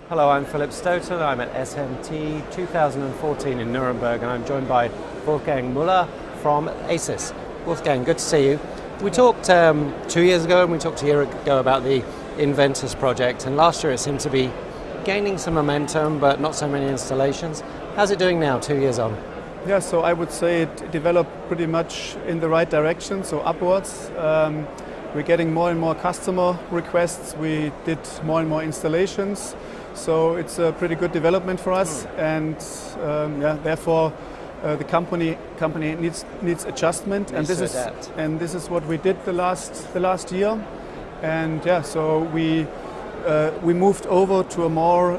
Hello, I'm Philip Stoughton. I'm at SMT 2014 in Nuremberg, and I'm joined by Wolfgang Müller from ASYS. Wolfgang, good to see you. We talked 2 years ago and we talked a year ago about the Inventus project, and last year it seemed to be gaining some momentum but not so many installations. How's it doing now, 2 years on? Yeah, so I would say it developed pretty much in the right direction, so upwards. We're getting more and more customer requests. We did more and more installations. So it's a pretty good development for us, and therefore the company needs adjustment, and this is what we did the last year, and yeah, so we moved over to a more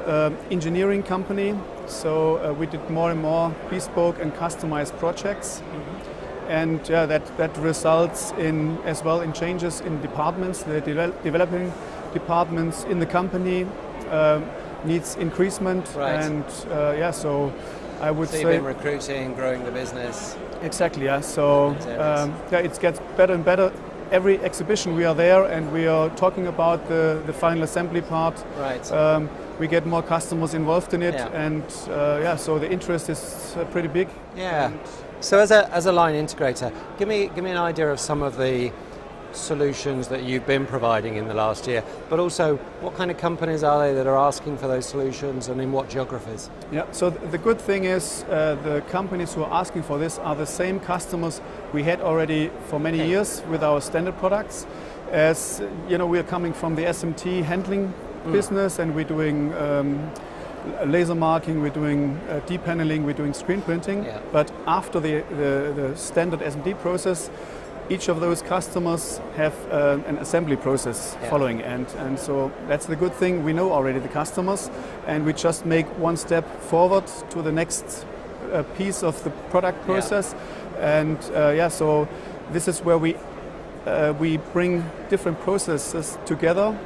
engineering company. So we did more and more bespoke and customized projects, and yeah, that results in as well in changes in departments. The developing departments in the company needs increasement, right. And so I would say you've been recruiting, growing the business. Exactly, yeah. So it gets better and better. Every exhibition we are there, and we are talking about the final assembly part. Right. We get more customers involved in it, yeah. And so the interest is pretty big. Yeah. So as a line integrator, give me an idea of some of the solutions that you've been providing in the last year, but also what kind of companies are they that are asking for those solutions, and in what geographies? Yeah, so the good thing is the companies who are asking for this are the same customers we had already for many years with our standard products. As you know, we are coming from the SMT handling business, and we're doing laser marking, we're doing depaneling, we're doing screen printing. Yeah. But after the standard SMT process, each of those customers have an assembly process following, and so that's the good thing. We know already the customers, and we just make one step forward to the next piece of the product process. Yeah. And so this is where we bring different processes together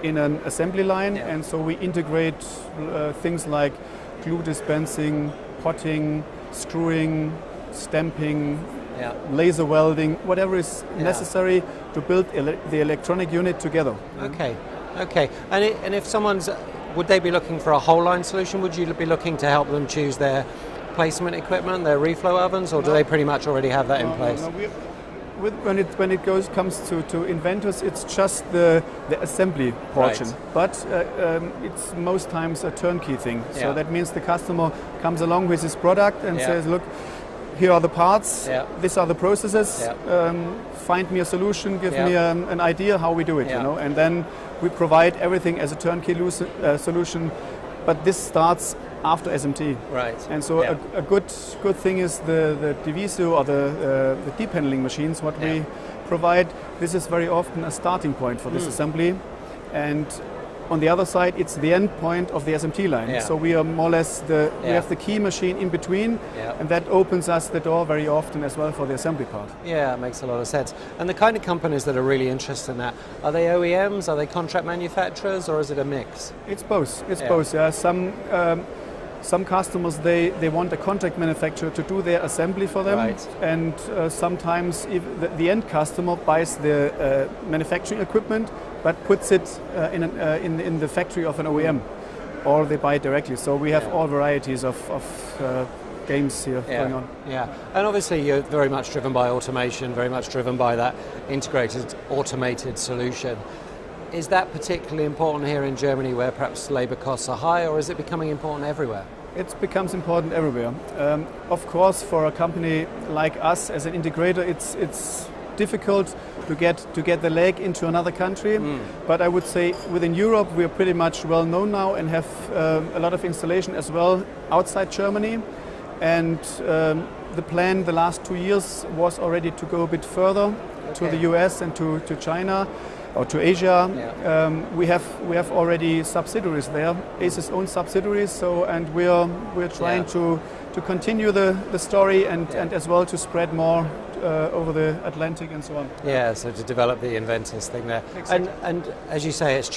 in an assembly line, and so we integrate things like glue dispensing, potting, screwing, stamping, laser welding, whatever is necessary to build the electronic unit together. Okay. And if someone's, would they be looking for a whole line solution? Would you be looking to help them choose their placement equipment, their reflow ovens, or do they pretty much already have that in place? No. When it comes to Inventus, it's just the assembly portion, right. But it's most times a turnkey thing. So that means the customer comes along with his product and says, look, here are the parts, these are the processes, find me a solution, give me an idea how we do it, and then we provide everything as a turnkey solution, but this starts after SMT. Right. And so a good thing is the Diviso or the depaneling machines, what we provide. This is very often a starting point for this assembly, and on the other side, it's the end point of the SMT line. Yeah. So we are more or less we have the key machine in between, and that opens us the door very often as well for the assembly part. Yeah, it makes a lot of sense. And the kind of companies that are really interested in that, are they OEMs, are they contract manufacturers, or is it a mix? It's both. It's both. Yeah. Some customers, they want a contract manufacturer to do their assembly for them, right. And sometimes if the end customer buys the manufacturing equipment, but puts it in the factory of an OEM, or they buy it directly. So we have all varieties of games here going on. Yeah, and obviously you're very much driven by automation, very much driven by that integrated, automated solution. Is that particularly important here in Germany, where perhaps labour costs are high, or is it becoming important everywhere? It becomes important everywhere. Of course, for a company like us as an integrator, it's difficult to get the leg into another country. But I would say within Europe we are pretty much well known now and have a lot of installation as well outside Germany. And the plan the last 2 years was already to go a bit further to the US and to China. Or to Asia. We have already subsidiaries there, ASYS own subsidiaries. So, and we're trying to continue the story and as well to spread more over the Atlantic and so on. Yeah, so to develop the Inventus thing there. Exactly. And as you say, it's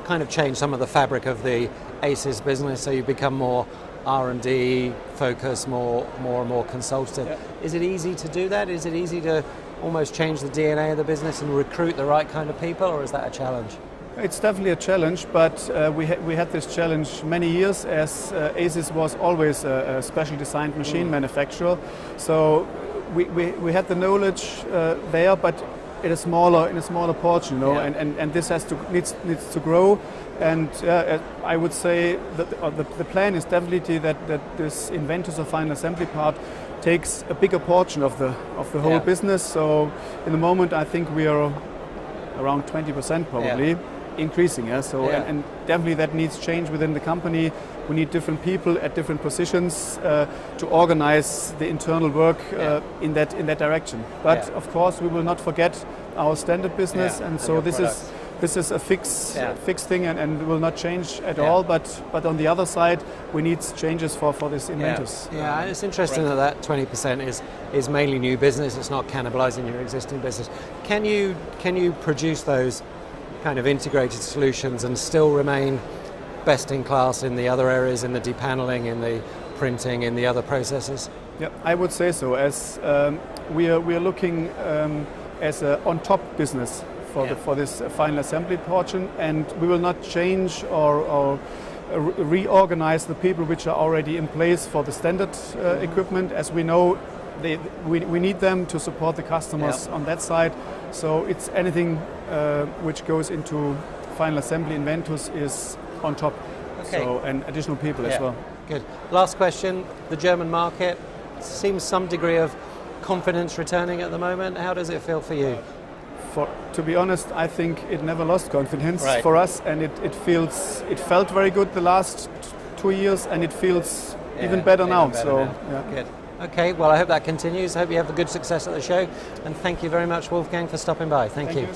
kind of changed some of the fabric of the ASYS business. So you become more R&D focused, more and more consultative. Yeah. Is it easy to do that? Is it easy to almost change the DNA of the business and recruit the right kind of people, or is that a challenge? It's definitely a challenge, but we had this challenge many years, as ASYS was always a special designed machine manufacturer. So we had the knowledge there, but in a smaller portion, and this needs to grow. And I would say that the plan is definitely that this Inventus or final assembly part takes a bigger portion of the whole business. So in the moment, I think we are around 20% probably. Increasing, and definitely that needs change within the company. We need different people at different positions to organize the internal work in that direction. But of course, we will not forget our standard business, and so this is a fixed thing and will not change at all. But on the other side, we need changes for this Inventus. Yeah, it's interesting that 20% is mainly new business. It's not cannibalizing your existing business. Can you produce those kind of integrated solutions and still remain best in class in the other areas, in the depaneling, in the printing, in the other processes? Yeah, I would say so. As we are looking as a on-top business for this final assembly portion, and we will not change or reorganize the people which are already in place for the standard equipment, as we know we need them to support the customers on that side. So it's anything which goes into final assembly Inventus is on top. Okay. So, and additional people as well. Good. Last question, the German market seems some degree of confidence returning at the moment. How does it feel for you? To be honest, I think it never lost confidence for us, and it felt very good the last 2 years, and it feels even better now. Good. Okay, well, I hope that continues. I hope you have a good success at the show, and thank you very much, Wolfgang, for stopping by. Thank you.